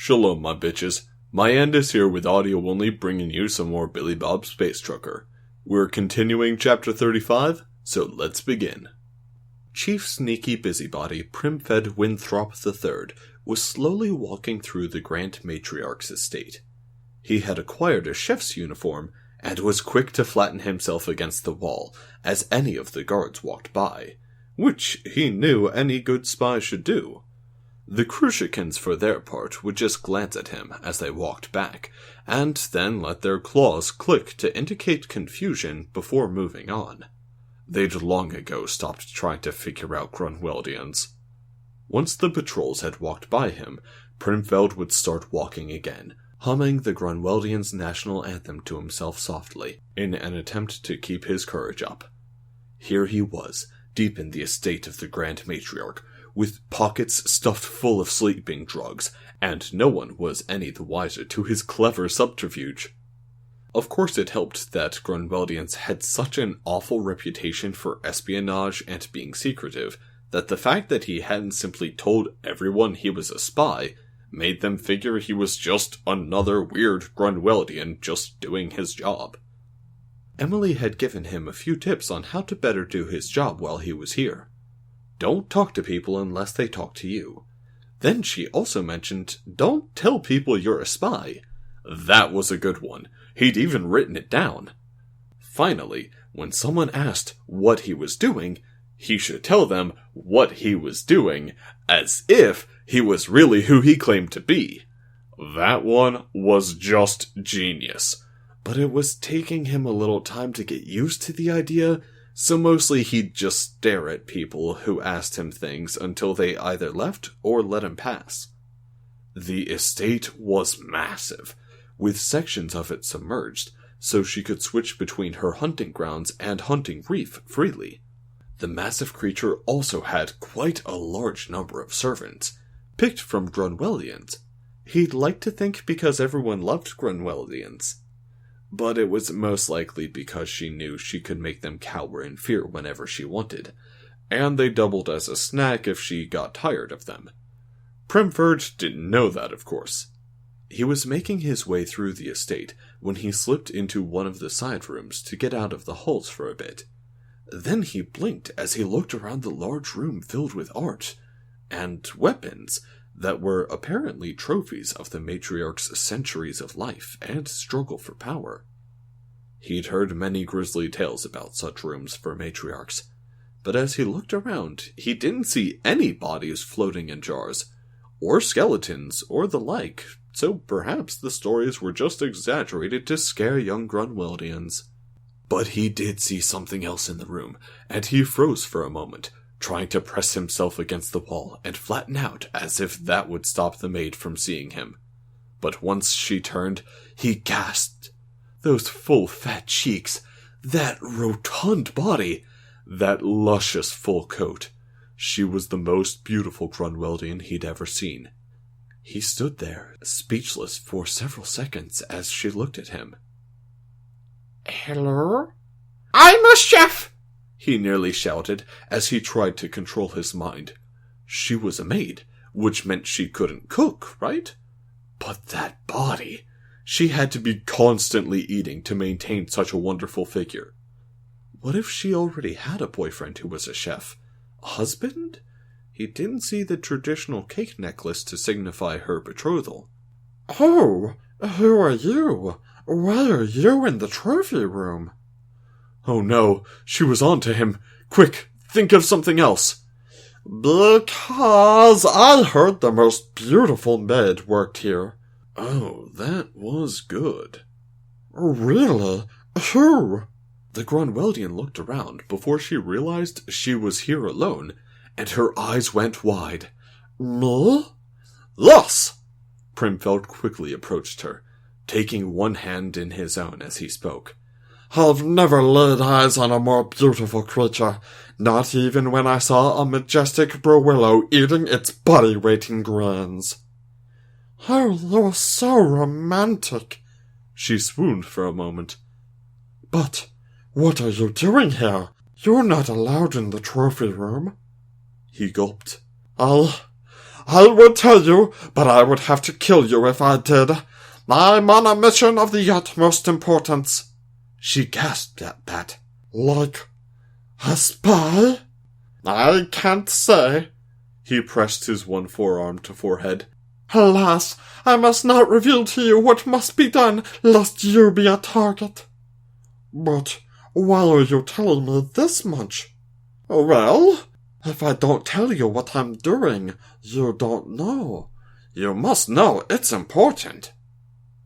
Shalom, my bitches. My end is here with audio only, bringing you some more Billy Bob Space Trucker. We're continuing Chapter 35, so let's begin. Chief Sneaky Busybody Primfed Winthrop III was slowly walking through the Grand Matriarch's estate. He had acquired a chef's uniform, and was quick to flatten himself against the wall as any of the guards walked by, which he knew any good spy should do. The Crushikins, for their part, would just glance at him as they walked back, and then let their claws click to indicate confusion before moving on. They'd long ago stopped trying to figure out Grunwaldians. Once the patrols had walked by him, Primfeld would start walking again, humming the Grunwaldians' national anthem to himself softly, in an attempt to keep his courage up. Here he was, deep in the estate of the Grand Matriarch, with pockets stuffed full of sleeping drugs, and no one was any the wiser to his clever subterfuge. Of course it helped that Grunwaldians had such an awful reputation for espionage and being secretive, that the fact that he hadn't simply told everyone he was a spy made them figure he was just another weird Grunwaldian just doing his job. Emily had given him a few tips on how to better do his job while he was here. Don't talk to people unless they talk to you. Then she also mentioned, don't tell people you're a spy. That was a good one. He'd even written it down. Finally, when someone asked what he was doing, he should tell them what he was doing, as if he was really who he claimed to be. That one was just genius. But it was taking him a little time to get used to the idea, so mostly he'd just stare at people who asked him things until they either left or let him pass. The estate was massive, with sections of it submerged, so she could switch between her hunting grounds and hunting reef freely. The massive creature also had quite a large number of servants, picked from Grunwaldians. He'd like to think because everyone loved Grunwaldians. But it was most likely because she knew she could make them cower in fear whenever she wanted, and they doubled as a snack if she got tired of them. Primford didn't know that, of course. He was making his way through the estate when he slipped into one of the side rooms to get out of the halls for a bit. Then he blinked as he looked around the large room filled with art and weapons that were apparently trophies of the matriarch's centuries of life and struggle for power. He'd heard many grisly tales about such rooms for matriarchs, but as he looked around, he didn't see any bodies floating in jars, or skeletons, or the like, so perhaps the stories were just exaggerated to scare young Grunwaldians. But he did see something else in the room, and he froze for a moment, trying to press himself against the wall and flatten out as if that would stop the maid from seeing him. But once she turned, he gasped. Those full fat cheeks, that rotund body, that luscious full coat. She was the most beautiful Grunwaldian he'd ever seen. He stood there, speechless for several seconds as she looked at him. Hello? I'm a chef! He nearly shouted as he tried to control his mind. She was a maid, which meant she couldn't cook, right? But that body! She had to be constantly eating to maintain such a wonderful figure. What if she already had a boyfriend who was a chef? A husband? He didn't see the traditional cake necklace to signify her betrothal. Oh, who are you? Why are you in the trophy room? Oh no, she was on to him. Quick, think of something else. Because I heard the most beautiful maid worked here. Oh, that was good. Really? Who? The Grunwaldian looked around before she realized she was here alone, and her eyes went wide. Me? Yes! Primfeld quickly approached her, taking one hand in his own as he spoke. I've never laid eyes on a more beautiful creature, not even when I saw a majestic Browillow eating its body weight in grains. Oh, you're so romantic. She swooned for a moment. But what are you doing here? You're not allowed in the trophy room. He gulped. I would tell you, but I would have to kill you if I did. I'm on a mission of the utmost importance." She gasped at that. "Like a spy?" "I can't say." He pressed his one forearm to forehead. "Alas, I must not reveal to you what must be done, lest you be a target." "But why are you telling me this much?" "Well, if I don't tell you what I'm doing, you don't know. You must know, it's important."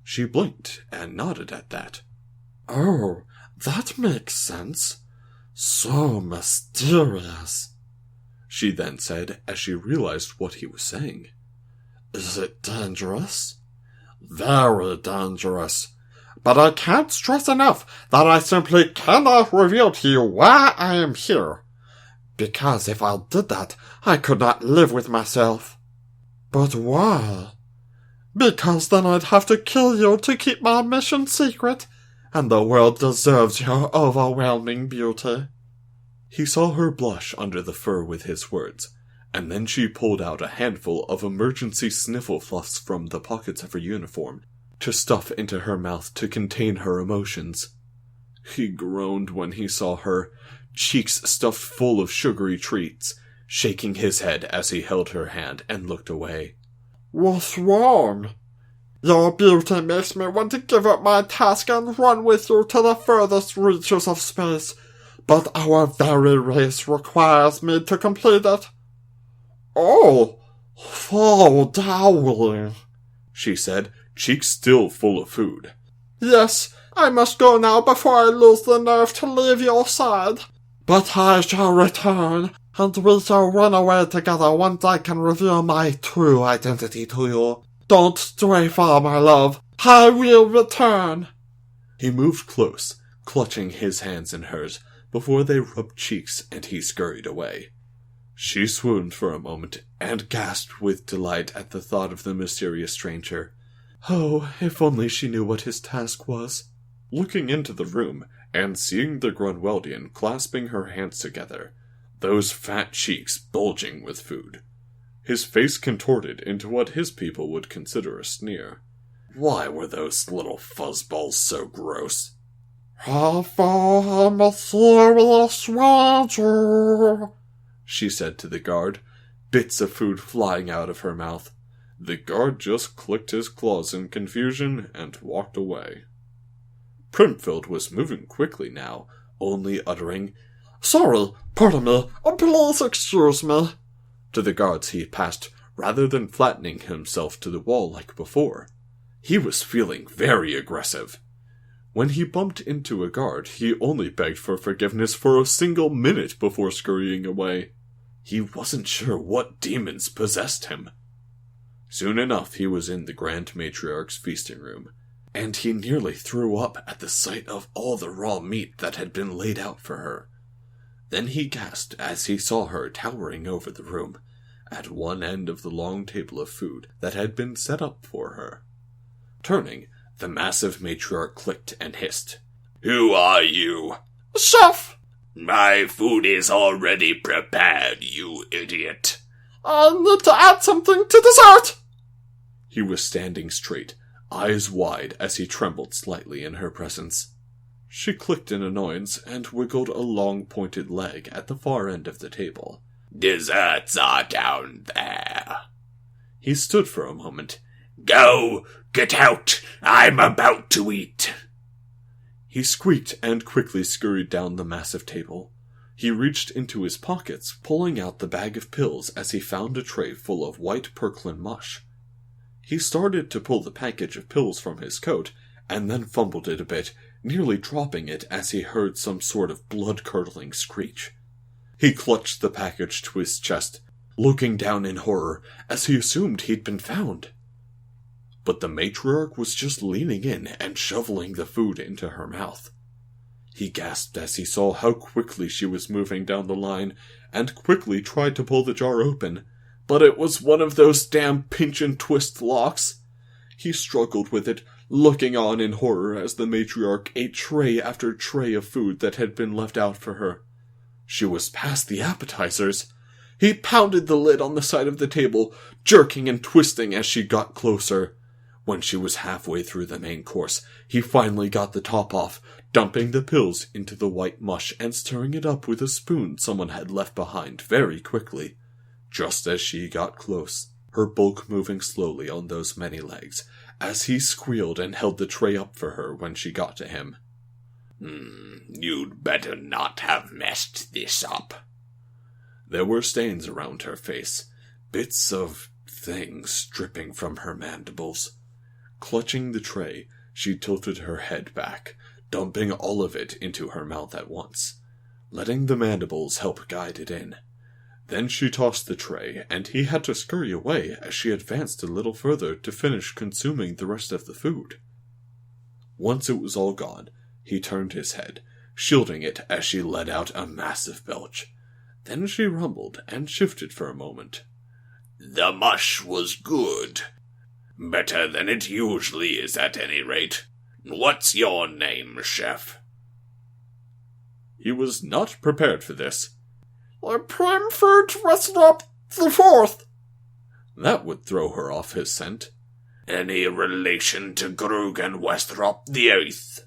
She blinked and nodded at that. "Oh, that makes sense. So mysterious," she then said as she realized what he was saying. "Is it dangerous?" "Very dangerous. But I can't stress enough that I simply cannot reveal to you why I am here. Because if I did that, I could not live with myself." "But why?" "Because then I'd have to kill you to keep my mission secret, and the world deserves your overwhelming beauty." He saw her blush under the fur with his words, and then she pulled out a handful of emergency sniffle fluffs from the pockets of her uniform to stuff into her mouth to contain her emotions. He groaned when he saw her, cheeks stuffed full of sugary treats, shaking his head as he held her hand and looked away. "What's wrong?" "Your beauty makes me want to give up my task and run with you to the furthest reaches of space, but our very race requires me to complete it." "Oh, so darling," she said, cheeks still full of food. "Yes, I must go now before I lose the nerve to leave your side. But I shall return, and we shall run away together once I can reveal my true identity to you. Don't stray far, my love. I will return." He moved close, clutching his hands in hers, before they rubbed cheeks and he scurried away. She swooned for a moment and gasped with delight at the thought of the mysterious stranger. Oh, if only she knew what his task was. Looking into the room and seeing the Grunwaldian clasping her hands together, those fat cheeks bulging with food, his face contorted into what his people would consider a sneer. Why were those little fuzzballs so gross? "For a mysterious stranger," she said to the guard, bits of food flying out of her mouth. The guard just clicked his claws in confusion and walked away. Primfield was moving quickly now, only uttering, "Sorry, pardon me, please excuse me," to the guards he passed, rather than flattening himself to the wall like before. He was feeling very aggressive. When he bumped into a guard, he only begged for forgiveness for a single minute before scurrying away. He wasn't sure what demons possessed him. Soon enough he was in the Grand Matriarch's feasting room, and he nearly threw up at the sight of all the raw meat that had been laid out for her. Then he gasped as he saw her towering over the room, at one end of the long table of food that had been set up for her. Turning, the massive matriarch clicked and hissed, "Who are you?" "Chef!" "My food is already prepared, you idiot." "I need to add something to dessert." He was standing straight, eyes wide as he trembled slightly in her presence. She clicked in annoyance and wiggled a long pointed leg at the far end of the table. "Desserts are down there." He stood for a moment. "Go! Get out! I'm about to eat!" He squeaked and quickly scurried down the massive table. He reached into his pockets, pulling out the bag of pills as he found a tray full of white Perklin mush. He started to pull the package of pills from his coat, and then fumbled it a bit, nearly dropping it as he heard some sort of blood-curdling screech. He clutched the package to his chest, looking down in horror as he assumed he'd been found. But the matriarch was just leaning in and shoveling the food into her mouth. He gasped as he saw how quickly she was moving down the line, and quickly tried to pull the jar open, but it was one of those damn pinch-and-twist locks. He struggled with it, looking on in horror as the matriarch ate tray after tray of food that had been left out for her. She was past the appetizers. He pounded the lid on the side of the table, jerking and twisting as she got closer. When she was halfway through the main course, he finally got the top off, dumping the pills into the white mush and stirring it up with a spoon someone had left behind very quickly. Just as she got close, her bulk moving slowly on those many legs, as he squealed and held the tray up for her when she got to him. You'd better not have messed this up. There were stains around her face, bits of things dripping from her mandibles. Clutching the tray, she tilted her head back, dumping all of it into her mouth at once, letting the mandibles help guide it in. Then she tossed the tray, and he had to scurry away as she advanced a little further to finish consuming the rest of the food. Once it was all gone, he turned his head, shielding it as she let out a massive belch. Then she rumbled and shifted for a moment. The mush was good. Better than it usually is at any rate. What's your name, Chef? He was not prepared for this. Primford Westlop the Fourth. That would throw her off his scent. Any relation to Grugan Westrop the Eighth?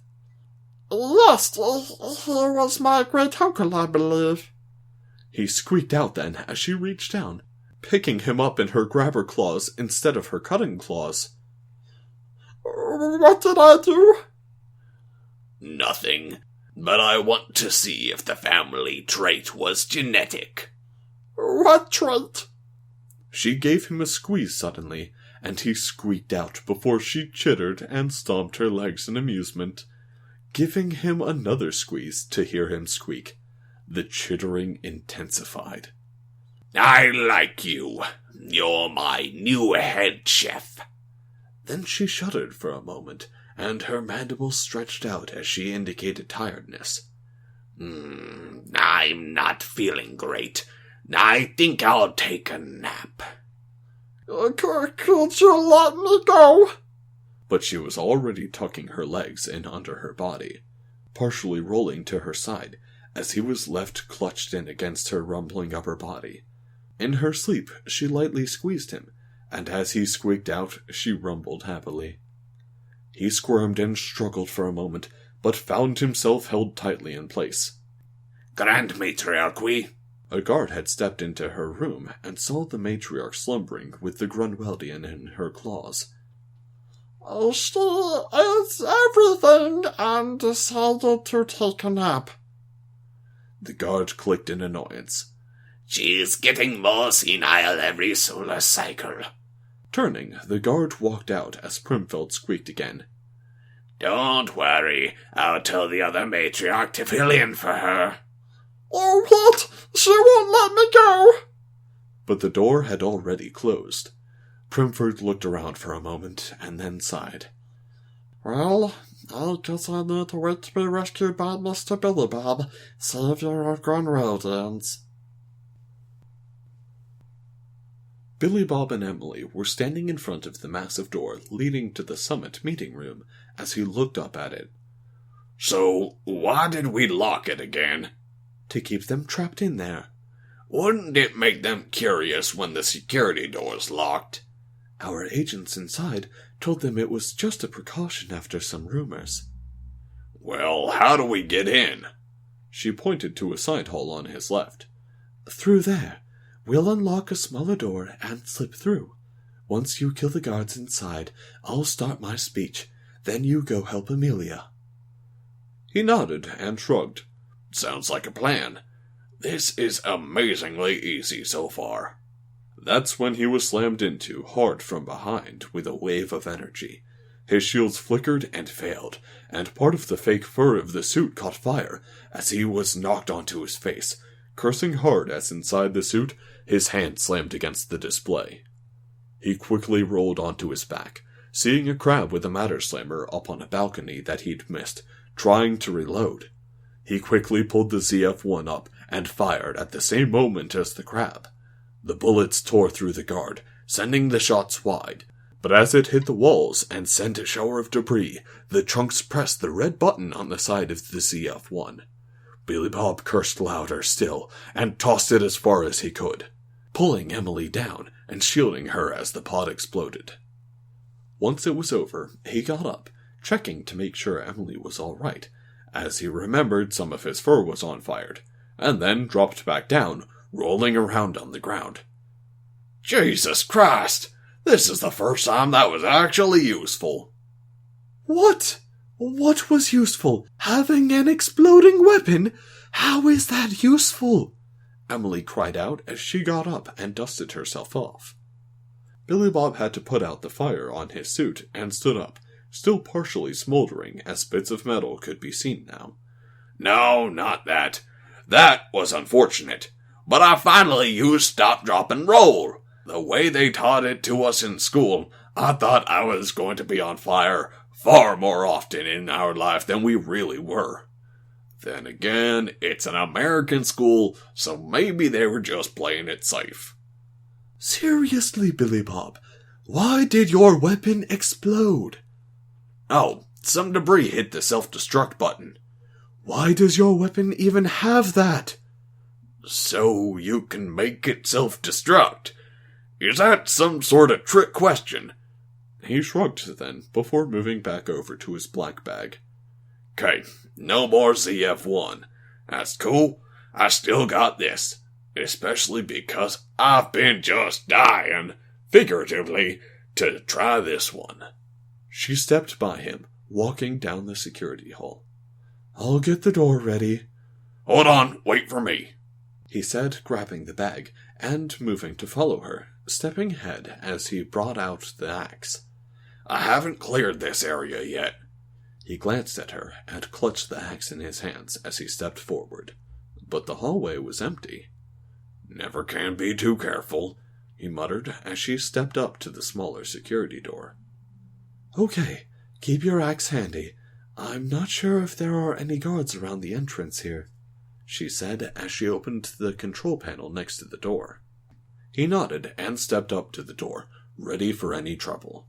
Yes, he was my great uncle, I believe. He squeaked out then as she reached down, picking him up in her grabber claws instead of her cutting claws. What did I do? Nothing, but I want to see if the family trait was genetic. What trait? She gave him a squeeze suddenly, and he squeaked out before she chittered and stomped her legs in amusement, giving him another squeeze to hear him squeak. The chittering intensified. I like you. You're my new head chef. Then she shuddered for a moment, and her mandibles stretched out as she indicated tiredness. I'm not feeling great. I think I'll take a nap. Could you let me go? But she was already tucking her legs in under her body, partially rolling to her side, as he was left clutched in against her rumbling upper body. In her sleep, she lightly squeezed him, and as he squeaked out, she rumbled happily. He squirmed and struggled for a moment, but found himself held tightly in place. Grand Matriarch, A guard had stepped into her room and saw the matriarch slumbering with the Grunwaldian in her claws. She ate everything and decided to take a nap. The guard clicked in annoyance. She's getting more senile every solar cycle. Turning, the guard walked out as Primfeld squeaked again. Don't worry, I'll tell the other matriarch to fill in for her. Oh, what? She won't let me go! But the door had already closed. Primford looked around for a moment and then sighed. Well, I guess I need to wait to be rescued by Mr. Billy Bob, savior of Grunwaldians. Billy Bob and Emily were standing in front of the massive door leading to the summit meeting room as he looked up at it. So, why did we lock it again? To keep them trapped in there. Wouldn't it make them curious when the security door's locked? Our agents inside told them it was just a precaution after some rumors. Well, how do we get in? She pointed to a side hall on his left. Through there. We'll unlock a smaller door and slip through. Once you kill the guards inside, I'll start my speech. Then you go help Amelia. He nodded and shrugged. Sounds like a plan. This is amazingly easy so far. That's when he was slammed into, hard from behind, with a wave of energy. His shields flickered and failed, and part of the fake fur of the suit caught fire as he was knocked onto his face, cursing hard as inside the suit, his hand slammed against the display. He quickly rolled onto his back, seeing a crab with a Matter Slammer up on a balcony that he'd missed, trying to reload. He quickly pulled the ZF-1 up and fired at the same moment as the crab. The bullets tore through the guard, sending the shots wide, but as it hit the walls and sent a shower of debris, the chunks pressed the red button on the side of the ZF-1. Billy Bob cursed louder still, and tossed it as far as he could. pulling Emily down and shielding her as the pod exploded. Once it was over, he got up, checking to make sure Emily was all right, as he remembered some of his fur was on fire, and then dropped back down, rolling around on the ground. Jesus Christ! This is the first time that was actually useful. What? What was useful? Having an exploding weapon? How is that useful? Emily cried out as she got up and dusted herself off. Billy Bob had to put out the fire on his suit and stood up, still partially smoldering as bits of metal could be seen now. No, not that. That was unfortunate. But I finally used stop, drop, and roll. The way they taught it to us in school, I thought I was going to be on fire far more often in our life than we really were. Then again, it's an American school, so maybe they were just playing it safe. Seriously, Billy Bob, why did your weapon explode? Oh, some debris hit the self-destruct button. Why does your weapon even have that? So you can make it self-destruct. Is that some sort of trick question? He shrugged then, before moving back over to his black bag. 'Kay, no more ZF-1. That's cool. I still got this. Especially because I've been just dying, figuratively, to try this one. She stepped by him, walking down the security hall. I'll get the door ready. Hold on, wait for me, he said, grabbing the bag, and moving to follow her, stepping ahead as he brought out the axe. I haven't cleared this area yet. He glanced at her and clutched the axe in his hands as he stepped forward, but the hallway was empty. Never can be too careful, he muttered as she stepped up to the smaller security door. Okay, keep your axe handy. I'm not sure if there are any guards around the entrance here, she said as she opened the control panel next to the door. He nodded and stepped up to the door, ready for any trouble.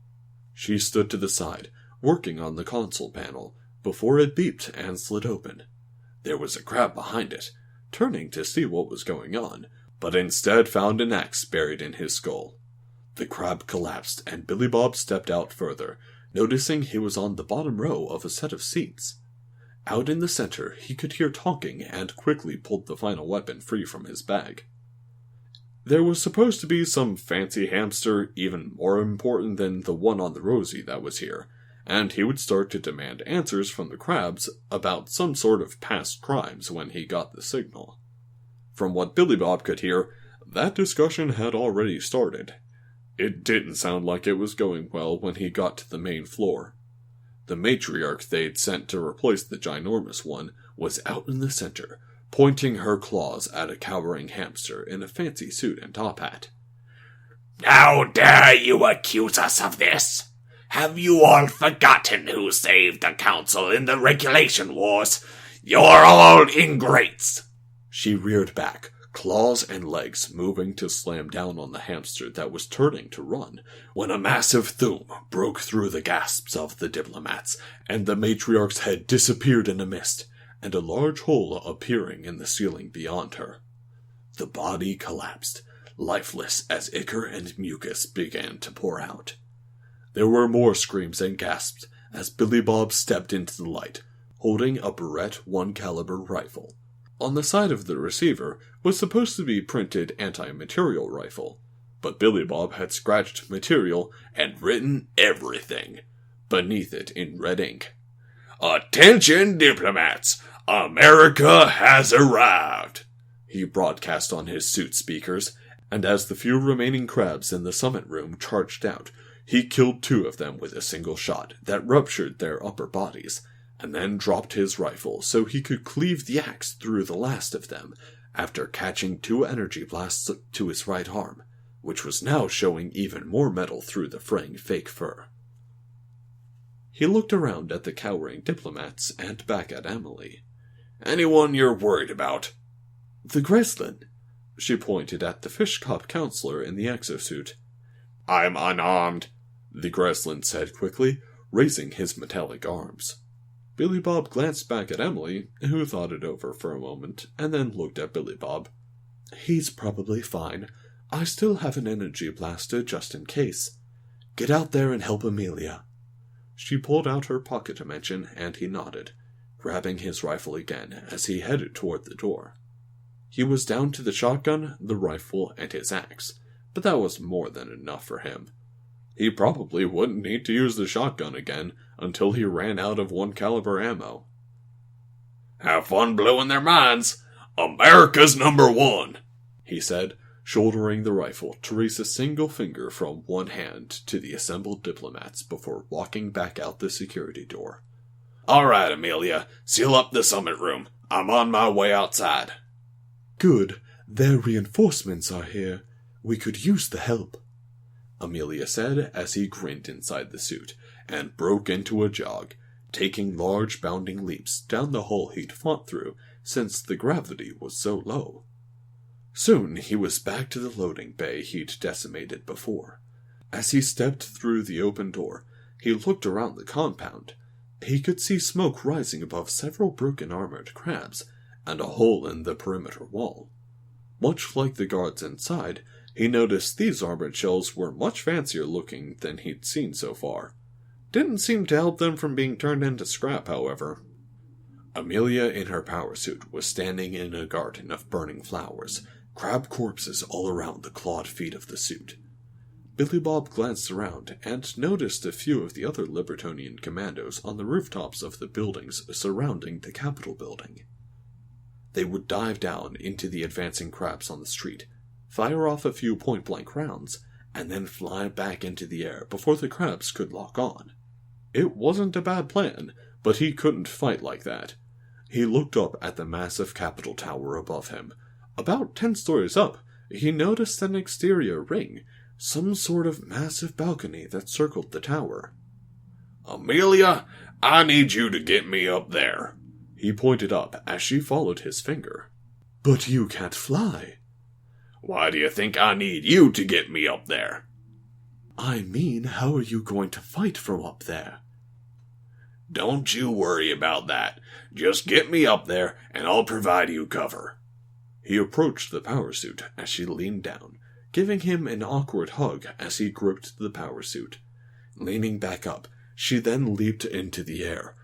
She stood to the side, working on the console panel, before it beeped and slid open. There was a crab behind it, turning to see what was going on, but instead found an axe buried in his skull. The crab collapsed, and Billy Bob stepped out further, noticing he was on the bottom row of a set of seats. Out in the center, he could hear talking and quickly pulled the final weapon free from his bag. There was supposed to be some fancy hamster, even more important than the one on the Rosie that was here, and he would start to demand answers from the crabs about some sort of past crimes when he got the signal. From what Billy Bob could hear, that discussion had already started. It didn't sound like it was going well when he got to the main floor. The matriarch they'd sent to replace the ginormous one was out in the center, pointing her claws at a cowering hamster in a fancy suit and top hat. How dare you accuse us of this? Have you all forgotten who saved the council in the regulation wars? You're all ingrates! She reared back, claws and legs moving to slam down on the hamster that was turning to run, when a massive thum broke through the gasps of the diplomats, and the matriarch's head disappeared in a mist, and a large hole appearing in the ceiling beyond her. The body collapsed, lifeless as ichor and mucus began to pour out. There were more screams and gasps as Billy Bob stepped into the light, holding a Beretta 1 caliber rifle. On the side of the receiver was supposed to be printed anti-material rifle, but Billy Bob had scratched material and written everything beneath it in red ink. Attention, diplomats! America has arrived! He broadcast on his suit speakers, and as the few remaining crabs in the summit room charged out, he killed 2 of them with a single shot that ruptured their upper bodies, and then dropped his rifle so he could cleave the axe through the last of them, after catching 2 energy blasts to his right arm, which was now showing even more metal through the fraying fake fur. He looked around at the cowering diplomats and back at Emily. Anyone you're worried about? The Graceland. She pointed at the fish cop counselor in the exosuit. I'm unarmed, the Graceland said quickly, raising his metallic arms. Billy Bob glanced back at Emily, who thought it over for a moment, and then looked at Billy Bob. He's probably fine. I still have an energy blaster just in case. Get out there and help Amelia." She pulled out her pocket dimension, and he nodded, grabbing his rifle again as he headed toward the door. He was down to the shotgun, the rifle, and his axe, but that was more than enough for him. He probably wouldn't need to use the shotgun again until he ran out of 1-caliber ammo. "Have fun blowing their minds. America's #1, he said, shouldering the rifle to raise a single finger from one hand to the assembled diplomats before walking back out the security door. "All right, Amelia, seal up the summit room. I'm on my way outside." "Good. Their reinforcements are here. We could use the help," Amelia said as he grinned inside the suit and broke into a jog, taking large bounding leaps down the hall he'd fought through since the gravity was so low. Soon he was back to the loading bay he'd decimated before. As he stepped through the open door, he looked around the compound. He could see smoke rising above several broken armored crabs and a hole in the perimeter wall. Much like the guards inside, he noticed these armored shells were much fancier looking than he'd seen so far. Didn't seem to help them from being turned into scrap, however. Amelia in her power suit was standing in a garden of burning flowers, crab corpses all around the clawed feet of the suit. Billy Bob glanced around and noticed a few of the other Libertonian commandos on the rooftops of the buildings surrounding the Capitol building. They would dive down into the advancing crabs on the street, fire off a few point-blank rounds, and then fly back into the air before the crabs could lock on. It wasn't a bad plan, but he couldn't fight like that. He looked up at the massive Capitol tower above him. About 10 stories up, he noticed an exterior ring, some sort of massive balcony that circled the tower. "Amelia, I need you to get me up there." He pointed up as she followed his finger. "But you can't fly." "Why do you think I need you to get me up there?" "I mean, how are you going to fight from up there?" "Don't you worry about that. Just get me up there, and I'll provide you cover." He approached the power suit as she leaned down, giving him an awkward hug as he gripped the power suit. Leaning back up, she then leaped into the air,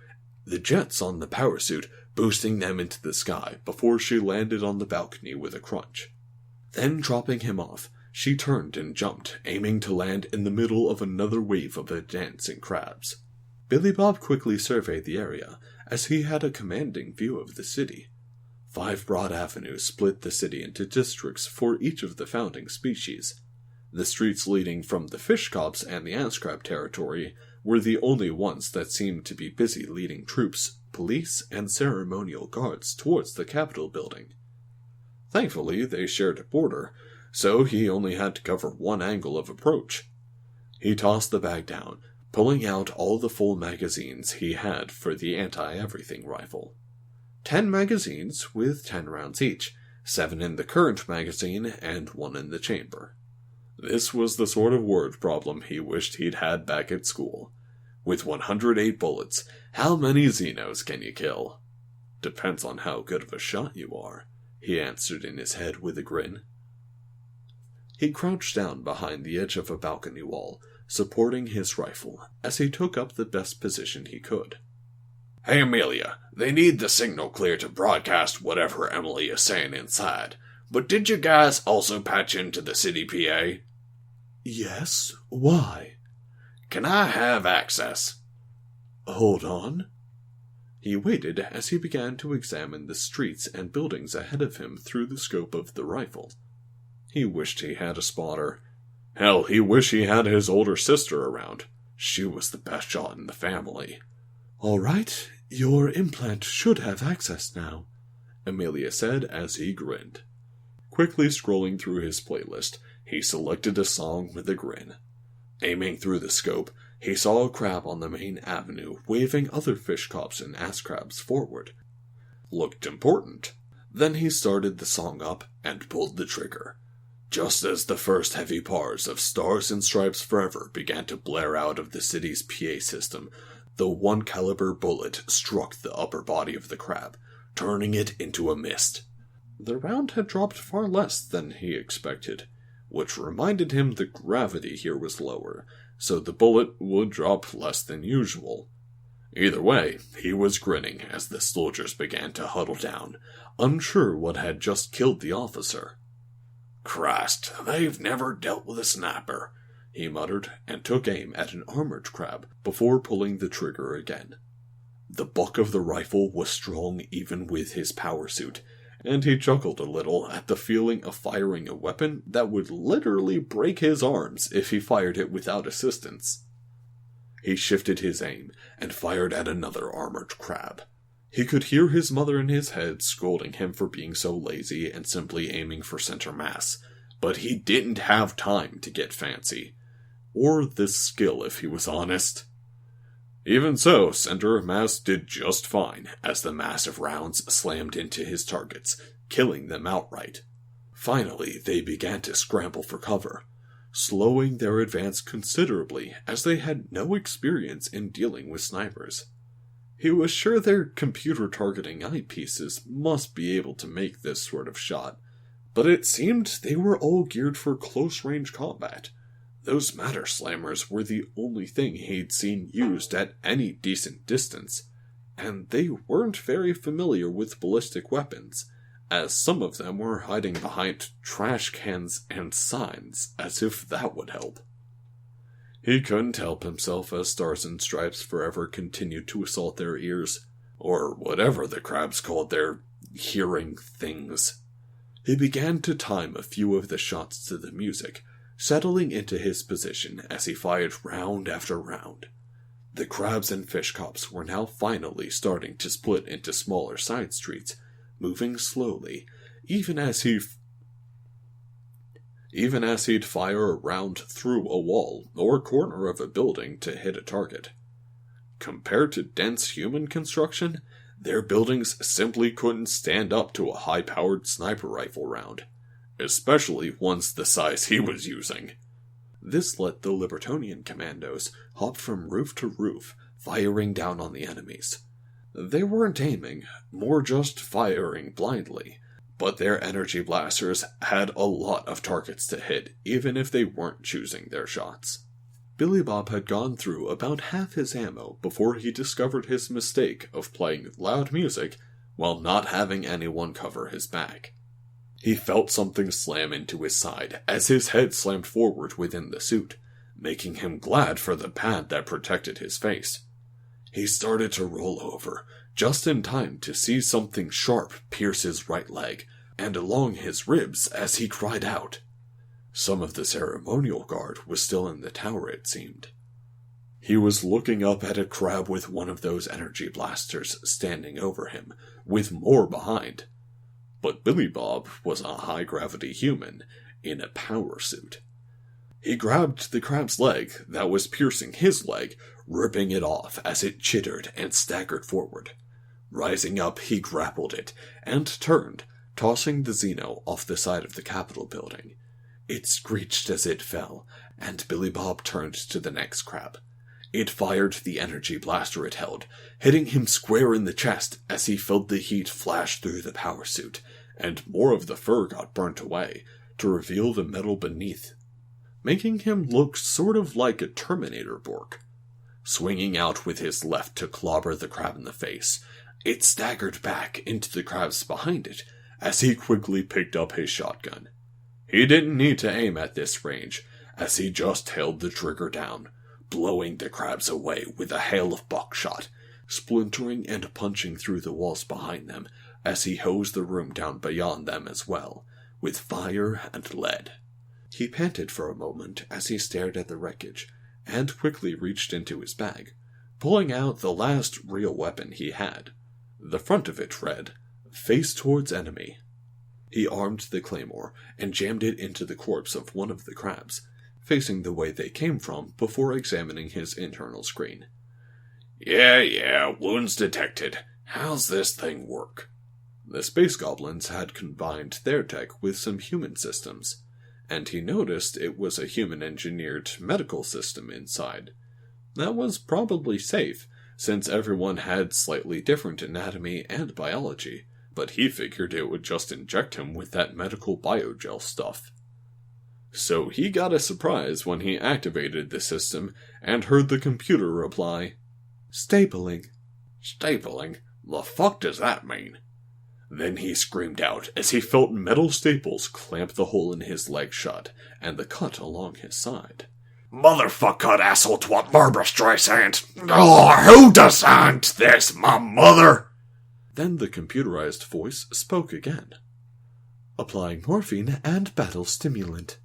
the jets on the power suit boosting them into the sky before she landed on the balcony with a crunch. Then dropping him off, she turned and jumped, aiming to land in the middle of another wave of advancing crabs. Billy Bob quickly surveyed the area, as he had a commanding view of the city. 5 broad avenues split the city into districts for each of the founding species. The streets leading from the fish cops and the ass crab territory were the only ones that seemed to be busy leading troops, police, and ceremonial guards towards the Capitol building. Thankfully, they shared a border, so he only had to cover one angle of approach. He tossed the bag down, pulling out all the full magazines he had for the anti-everything rifle. 10 magazines with 10 rounds each, 7 in the current magazine and 1 in the chamber. This was the sort of word problem he wished he'd had back at school. With 108 bullets, how many Xenos can you kill? Depends on how good of a shot you are, he answered in his head with a grin. He crouched down behind the edge of a balcony wall, supporting his rifle as he took up the best position he could. "Hey, Amelia, they need the signal clear to broadcast whatever Emily is saying inside. But did you guys also patch into the city PA?" "Yes, why?" "Can I have access?" "Hold on." He waited as he began to examine the streets and buildings ahead of him through the scope of the rifle. He wished he had a spotter. Hell, he wished he had his older sister around. She was the best shot in the family. "All right, your implant should have access now," Amelia said as he grinned. Quickly scrolling through his playlist, he selected a song with a grin. Aiming through the scope, he saw a crab on the main avenue waving other fish cops and ass crabs forward. Looked important. Then he started the song up and pulled the trigger. Just as the first heavy bars of Stars and Stripes Forever began to blare out of the city's PA system, the 1-caliber bullet struck the upper body of the crab, turning it into a mist. The round had dropped far less than he expected. which reminded him the gravity here was lower, so the bullet would drop less than usual. Either way, he was grinning as the soldiers began to huddle down, unsure what had just killed the officer. "Christ, they've never dealt with a sniper," he muttered, and took aim at an armored crab before pulling the trigger again. The buck of the rifle was strong even with his power suit, and he chuckled a little at the feeling of firing a weapon that would literally break his arms if he fired it without assistance. He shifted his aim and fired at another armored crab. He could hear his mother in his head scolding him for being so lazy and simply aiming for center mass, but he didn't have time to get fancy. Or the skill, if he was honest. Even so, center mass did just fine as the massive rounds slammed into his targets, killing them outright. Finally, they began to scramble for cover, slowing their advance considerably as they had no experience in dealing with snipers. He was sure their computer targeting eyepieces must be able to make this sort of shot, but it seemed they were all geared for close-range combat. Those matter slammers were the only thing he'd seen used at any decent distance, and they weren't very familiar with ballistic weapons, as some of them were hiding behind trash cans and signs, as if that would help. He couldn't help himself as Stars and Stripes forever continued to assault their ears, or whatever the crabs called their hearing things. He began to time a few of the shots to the music, settling into his position as he fired round after round. The crabs and fish cops were now finally starting to split into smaller side streets, moving slowly, even as he'd fire a round through a wall or corner of a building to hit a target. Compared to dense human construction, their buildings simply couldn't stand up to a high-powered sniper rifle round, especially ones the size he was using. This let the Libertonian commandos hop from roof to roof, firing down on the enemies. They weren't aiming, more just firing blindly, but their energy blasters had a lot of targets to hit, even if they weren't choosing their shots. Billy Bob had gone through about half his ammo before he discovered his mistake of playing loud music while not having anyone cover his back. He felt something slam into his side as his head slammed forward within the suit, making him glad for the pad that protected his face. He started to roll over, just in time to see something sharp pierce his right leg and along his ribs as he cried out. Some of the ceremonial guard was still in the tower, it seemed. He was looking up at a crab with one of those energy blasters standing over him, with more behind. But Billy Bob was a high-gravity human in a power suit. He grabbed the crab's leg that was piercing his leg, ripping it off as it chittered and staggered forward. Rising up, he grappled it and turned, tossing the Xeno off the side of the Capitol building. It screeched as it fell, and Billy Bob turned to the next crab. It fired the energy blaster it held, hitting him square in the chest as he felt the heat flash through the power suit, and more of the fur got burnt away to reveal the metal beneath, making him look sort of like a Terminator Borg. Swinging out with his left to clobber the crab in the face, it staggered back into the crabs behind it as he quickly picked up his shotgun. He didn't need to aim at this range, as he just held the trigger down, blowing the crabs away with a hail of buckshot, splintering and punching through the walls behind them as he hosed the room down beyond them as well, with fire and lead. He panted for a moment as he stared at the wreckage, and quickly reached into his bag, pulling out the last real weapon he had. The front of it read, "Face towards enemy." He armed the claymore and jammed it into the corpse of one of the crabs, facing the way they came from before examining his internal screen. Yeah, wounds detected. How's this thing work?" The space goblins had combined their tech with some human systems, and he noticed it was a human-engineered medical system inside. That was probably safe, since everyone had slightly different anatomy and biology, but he figured it would just inject him with that medical biogel stuff. So he got a surprise when he activated the system and heard the computer reply, "Stapling." Stapling? The fuck does that mean? Then he screamed out as he felt metal staples clamp the hole in his leg shut and the cut along his side. Motherfucker, asshole twat, Barbara Streisand. Oh, who designed this, my mother? Then the computerized voice spoke again. "Applying morphine and battle stimulant."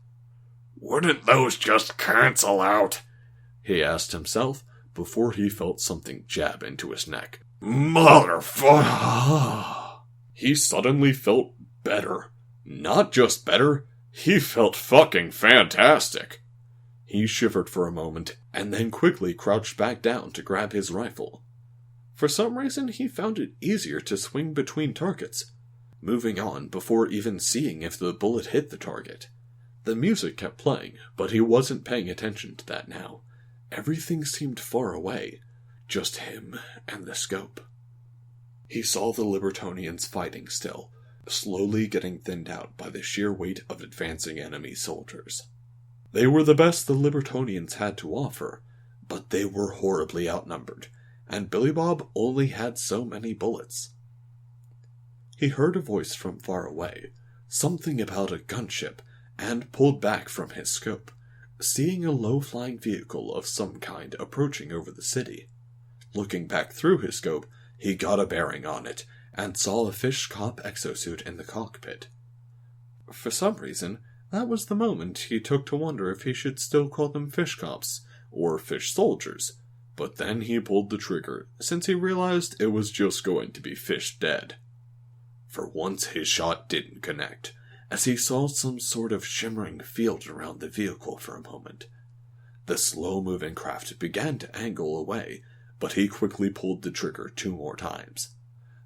Wouldn't those just cancel out? He asked himself before he felt something jab into his neck. Motherfucker! He suddenly felt better. Not just better, he felt fucking fantastic. He shivered for a moment, and then quickly crouched back down to grab his rifle. For some reason, he found it easier to swing between targets, moving on before even seeing if the bullet hit the target. The music kept playing, but he wasn't paying attention to that now. Everything seemed far away, just him and the scope. He saw the Libertonians fighting still, slowly getting thinned out by the sheer weight of advancing enemy soldiers. They were the best the Libertonians had to offer, but they were horribly outnumbered, and Billy Bob only had so many bullets. He heard a voice from far away, something about a gunship, and pulled back from his scope, seeing a low-flying vehicle of some kind approaching over the city. Looking back through his scope, he got a bearing on it, and saw a fish cop exosuit in the cockpit. For some reason, that was the moment he took to wonder if he should still call them fish cops, or fish soldiers, but then he pulled the trigger, since he realized it was just going to be fish dead. For once his shot didn't connect, as he saw some sort of shimmering field around the vehicle for a moment. The slow-moving craft began to angle away, but he quickly pulled the trigger 2 more times.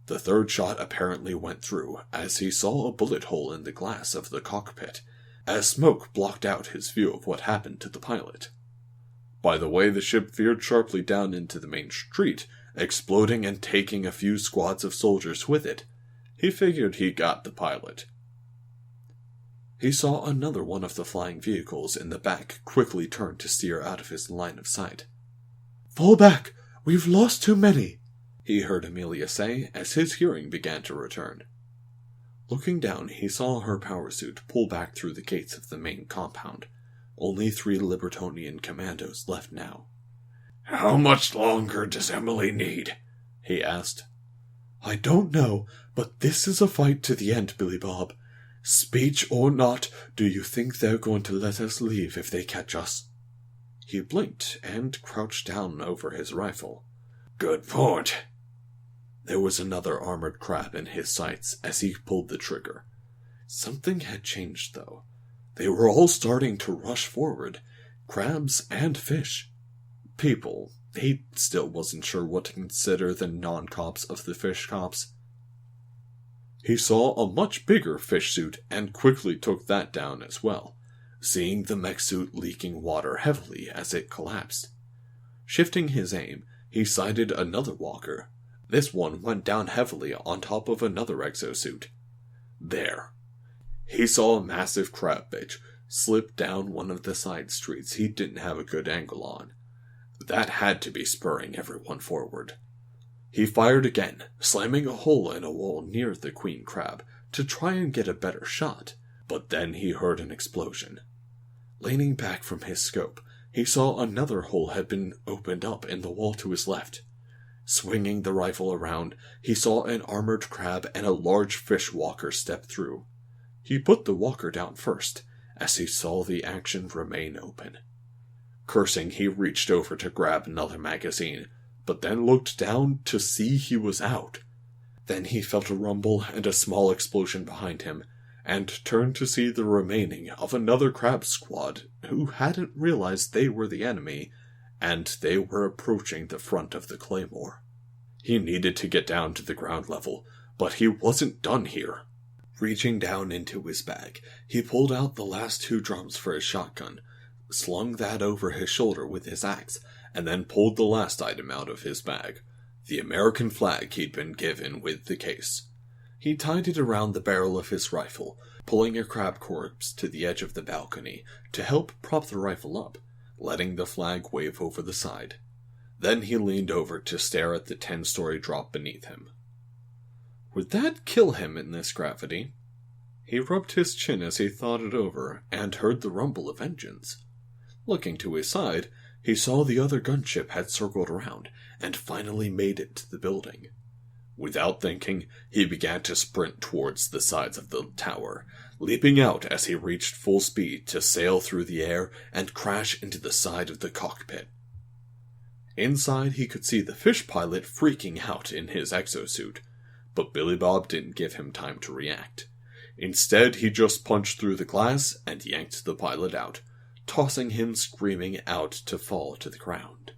The third shot apparently went through, as he saw a bullet hole in the glass of the cockpit, as smoke blocked out his view of what happened to the pilot. By the way, the ship veered sharply down into the main street, exploding and taking a few squads of soldiers with it. He figured he got the pilot. He saw another one of the flying vehicles in the back quickly turn to steer out of his line of sight. "Fall back! We've lost too many!" he heard Amelia say as his hearing began to return. Looking down, he saw her power suit pull back through the gates of the main compound. Only 3 Libertonian commandos left now. How much longer does Emily need? He asked. "I don't know, but this is a fight to the end, Billy Bob. Speech or not, do you think they're going to let us leave if they catch us?" He blinked and crouched down over his rifle. Good point. There was another armored crab in his sights as he pulled the trigger. Something had changed, though. They were all starting to rush forward, crabs and fish. People. He still wasn't sure what to consider the non-cops of the fish cops. He saw a much bigger fish suit and quickly took that down as well, seeing the mech suit leaking water heavily as it collapsed. Shifting his aim, he sighted another walker. This one went down heavily on top of another exosuit. There. He saw a massive crab bitch slip down one of the side streets he didn't have a good angle on. That had to be spurring everyone forward. He fired again, slamming a hole in a wall near the queen crab to try and get a better shot, but then he heard an explosion. Leaning back from his scope, he saw another hole had been opened up in the wall to his left. Swinging the rifle around, he saw an armored crab and a large fish walker step through. He put the walker down first, as he saw the action remain open. Cursing, he reached over to grab another magazine, but then looked down to see he was out. Then he felt a rumble and a small explosion behind him, and turned to see the remaining of another crab squad who hadn't realized they were the enemy, and they were approaching the front of the claymore. He needed to get down to the ground level, but he wasn't done here. Reaching down into his bag, he pulled out the last 2 drums for his shotgun, slung that over his shoulder with his axe, and then pulled the last item out of his bag, the American flag he'd been given with the case. He tied it around the barrel of his rifle, pulling a crab corpse to the edge of the balcony to help prop the rifle up, letting the flag wave over the side. Then he leaned over to stare at the 10-story drop beneath him. Would that kill him in this gravity? He rubbed his chin as he thought it over, and heard the rumble of engines. Looking to his side, he saw the other gunship had circled around, and finally made it to the building. Without thinking, he began to sprint towards the sides of the tower, leaping out as he reached full speed to sail through the air and crash into the side of the cockpit. Inside, he could see the fish pilot freaking out in his exosuit, but Billy Bob didn't give him time to react. Instead, he just punched through the glass and yanked the pilot out, tossing him screaming out to fall to the ground.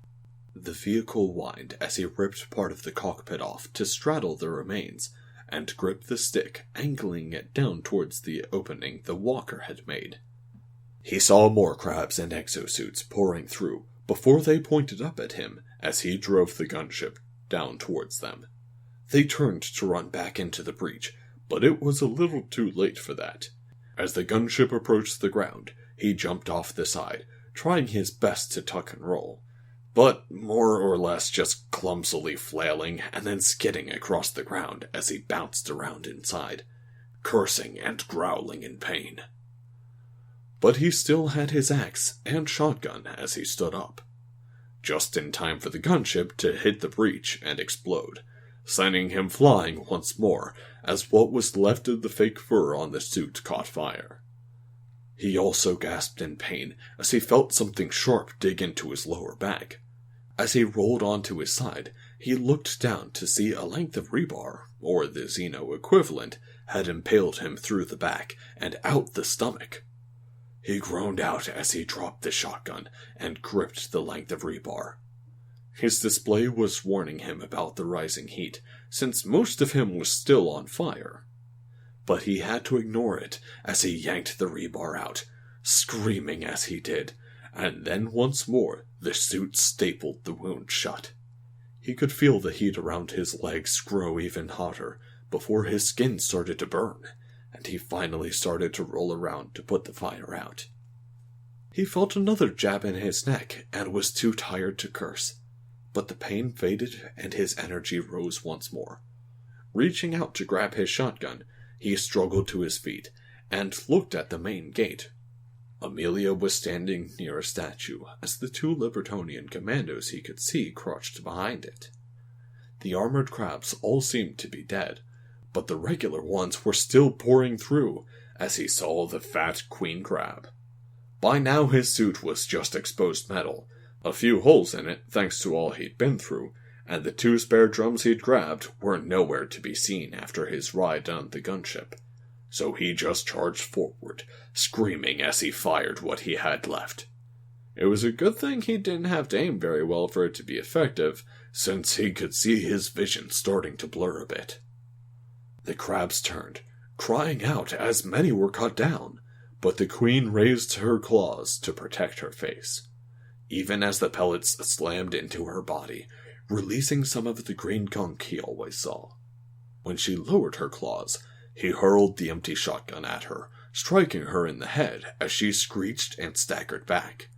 The vehicle whined as he ripped part of the cockpit off to straddle the remains, and gripped the stick, angling it down towards the opening the walker had made. He saw more crabs and exosuits pouring through before they pointed up at him as he drove the gunship down towards them. They turned to run back into the breach, but it was a little too late for that. As the gunship approached the ground, he jumped off the side, trying his best to tuck and roll, but more or less just clumsily flailing and then skidding across the ground as he bounced around inside, cursing and growling in pain. But he still had his axe and shotgun as he stood up, just in time for the gunship to hit the breach and explode, sending him flying once more as what was left of the fake fur on the suit caught fire. He also gasped in pain as he felt something sharp dig into his lower back. As he rolled onto his side, he looked down to see a length of rebar, or the Xeno equivalent, had impaled him through the back and out the stomach. He groaned out as he dropped the shotgun and gripped the length of rebar. His display was warning him about the rising heat, since most of him was still on fire. But he had to ignore it as he yanked the rebar out, screaming as he did, and then once more the suit stapled the wound shut. He could feel the heat around his legs grow even hotter before his skin started to burn, and he finally started to roll around to put the fire out. He felt another jab in his neck and was too tired to curse, but the pain faded and his energy rose once more. Reaching out to grab his shotgun, he struggled to his feet and looked at the main gate. Amelia was standing near a statue as the 2 Libertonian commandos he could see crouched behind it. The armored crabs all seemed to be dead, but the regular ones were still pouring through as he saw the fat queen crab. By now his suit was just exposed metal, a few holes in it thanks to all he'd been through, and the 2 spare drums he'd grabbed were nowhere to be seen after his ride on the gunship. So he just charged forward, screaming as he fired what he had left. It was a good thing he didn't have to aim very well for it to be effective, since he could see his vision starting to blur a bit. The crabs turned, crying out as many were cut down, but the queen raised her claws to protect her face, even as the pellets slammed into her body, releasing some of the green gunk he always saw. When she lowered her claws, he hurled the empty shotgun at her, striking her in the head as she screeched and staggered back.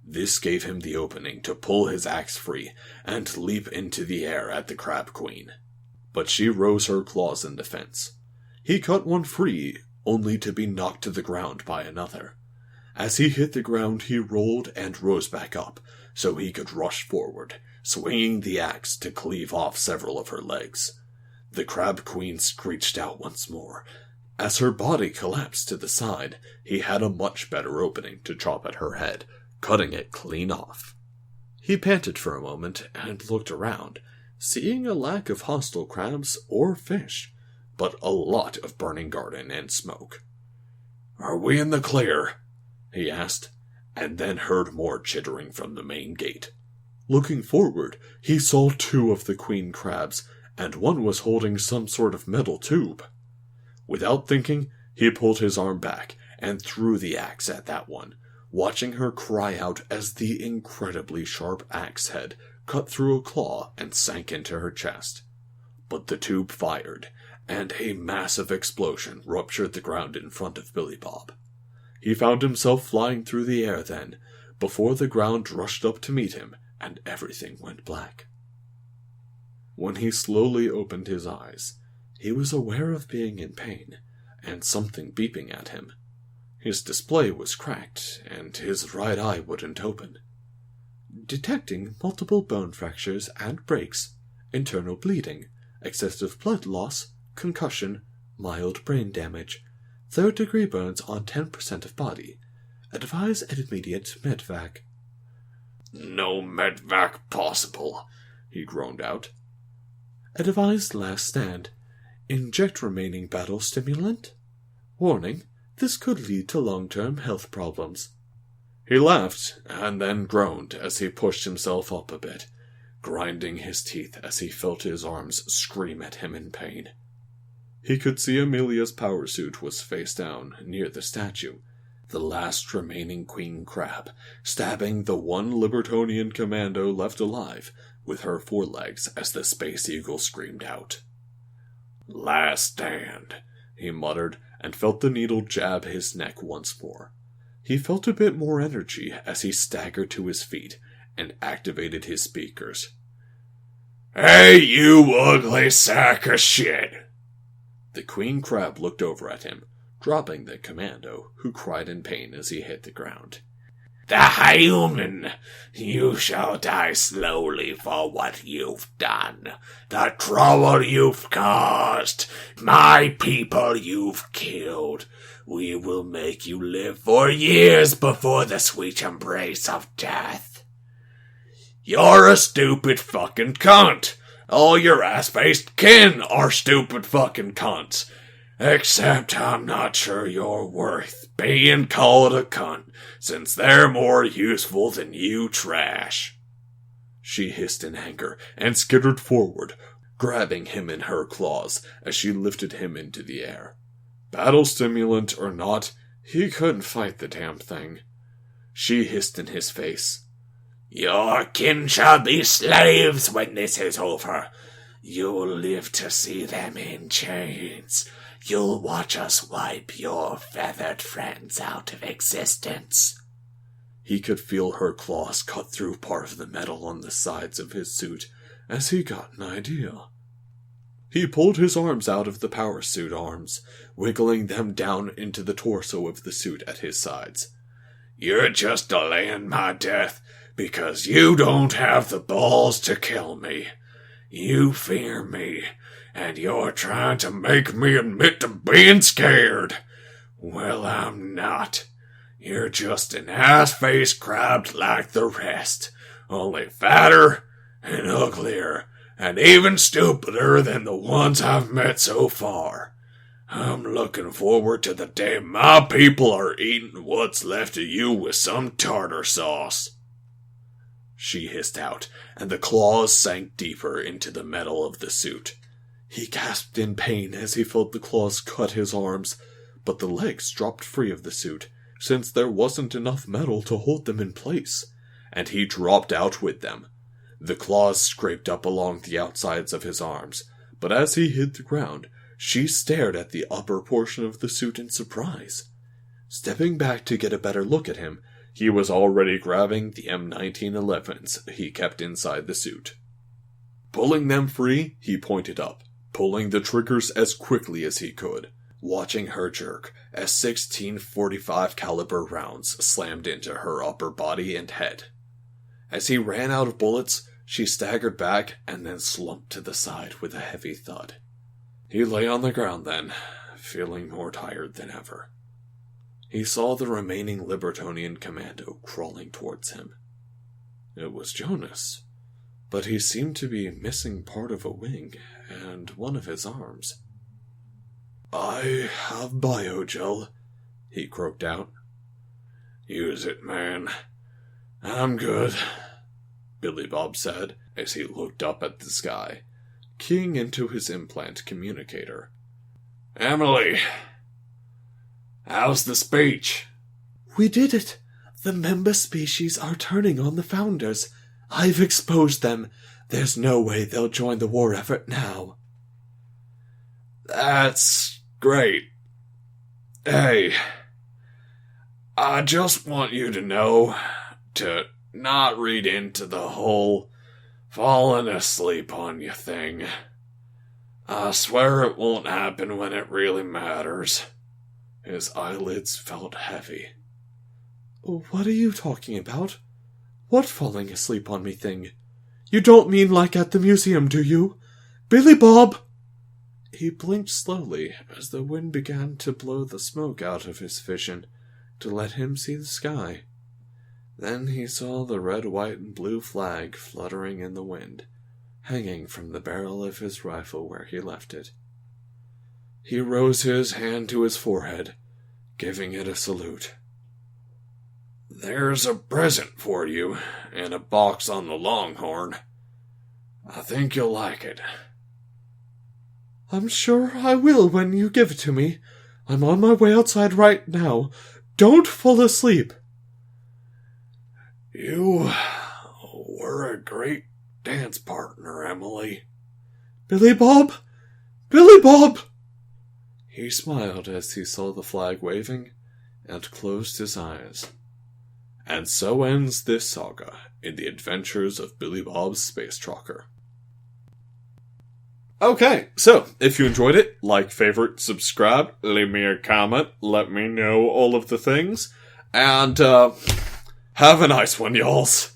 This gave him the opening to pull his axe free and leap into the air at the crab queen. But she rose her claws in defense. He cut one free, only to be knocked to the ground by another. As he hit the ground, he rolled and rose back up, so he could rush forward, swinging the axe to cleave off several of her legs. The crab queen screeched out once more. As her body collapsed to the side, he had a much better opening to chop at her head, cutting it clean off. He panted for a moment and looked around, seeing a lack of hostile crabs or fish, but a lot of burning garden and smoke. "Are we in the clear?" he asked, and then heard more chittering from the main gate. Looking forward, he saw 2 of the queen crabs, and one was holding some sort of metal tube. Without thinking, he pulled his arm back and threw the axe at that one, watching her cry out as the incredibly sharp axe head cut through a claw and sank into her chest. But the tube fired, and a massive explosion ruptured the ground in front of Billy Bob. He found himself flying through the air then, before the ground rushed up to meet him, and everything went black. When he slowly opened his eyes, he was aware of being in pain, and something beeping at him. His display was cracked, and his right eye wouldn't open. Detecting multiple bone fractures and breaks, internal bleeding, excessive blood loss, concussion, mild brain damage, third-degree burns on 10% of body. Advise an immediate medvac. No medvac possible, he groaned out. Advise last stand. Inject remaining battle stimulant. Warning, this could lead to long-term health problems. He laughed, and then groaned as he pushed himself up a bit, grinding his teeth as he felt his arms scream at him in pain. He could see Amelia's power suit was face down near the statue, the last remaining queen crab, stabbing the one Libertonian commando left alive with her forelegs as the Space Eagle screamed out. Last stand, he muttered, and felt the needle jab his neck once more. He felt a bit more energy as he staggered to his feet and activated his speakers. Hey, you ugly sack of shit! The queen crab looked over at him, dropping the commando, who cried in pain as he hit the ground. The human, you shall die slowly for what you've done, the trouble you've caused, my people you've killed. We will make you live for years before the sweet embrace of death. You're a stupid fucking cunt. All your ass-faced kin are stupid fucking cunts. Except I'm not sure you're worth being called a cunt, since they're more useful than you trash. She hissed in anger and skittered forward, grabbing him in her claws as she lifted him into the air. Battle stimulant or not, he couldn't fight the damn thing. She hissed in his face. Your kin shall be slaves when this is over. You'll live to see them in chains. You'll watch us wipe your feathered friends out of existence. He could feel her claws cut through part of the metal on the sides of his suit as he got an idea. He pulled his arms out of the power suit arms, wiggling them down into the torso of the suit at his sides. You're just delaying my death because you don't have the balls to kill me. You fear me, and you're trying to make me admit to being scared. Well, I'm not. You're just an ass-faced crab like the rest, only fatter and uglier, and even stupider than the ones I've met so far. I'm looking forward to the day my people are eating what's left of you with some tartar sauce. She hissed out, and the claws sank deeper into the metal of the suit. He gasped in pain as he felt the claws cut his arms, but the legs dropped free of the suit, since there wasn't enough metal to hold them in place, and he dropped out with them. The claws scraped up along the outsides of his arms, but as he hit the ground, she stared at the upper portion of the suit in surprise. Stepping back to get a better look at him, he was already grabbing the M1911s he kept inside the suit. Pulling them free, he pointed up, pulling the triggers as quickly as he could, watching her jerk as 16 .45 caliber rounds slammed into her upper body and head. As he ran out of bullets, she staggered back and then slumped to the side with a heavy thud. He lay on the ground then, feeling more tired than ever. He saw the remaining Libertonian commando crawling towards him. It was Jonas, but he seemed to be missing part of a wing and one of his arms. "I have biogel," he croaked out. "Use it, man. "I'm good," Billy Bob said as he looked up at the sky, keying into his implant communicator. Emily, how's the speech?" "We did it. The member species are turning on the Founders. I've exposed them. There's no way they'll join the war effort now." That's great. Hey, I just want you to know to not read into the whole falling asleep on you thing. I swear it won't happen when it really matters. His eyelids felt heavy. What are you talking about? What falling asleep on me thing? You don't mean like at the museum, do you? Billy Bob! He blinked slowly as the wind began to blow the smoke out of his vision to let him see the sky. Then he saw the red, white, and blue flag fluttering in the wind, hanging from the barrel of his rifle where he left it. He rose his hand to his forehead, giving it a salute. There's a present for you in a box on the Longhorn. I think you'll like it. I'm sure I will when you give it to me. I'm on my way outside right now. Don't fall asleep. You were a great dance partner, Emily. Billy Bob! Billy Bob! He smiled as he saw the flag waving and closed his eyes. And so ends this saga in the adventures of Billy Bob's Space Trucker. Okay, so if you enjoyed it, like, favorite, subscribe, leave me a comment, let me know all of the things, and have a nice one, y'alls.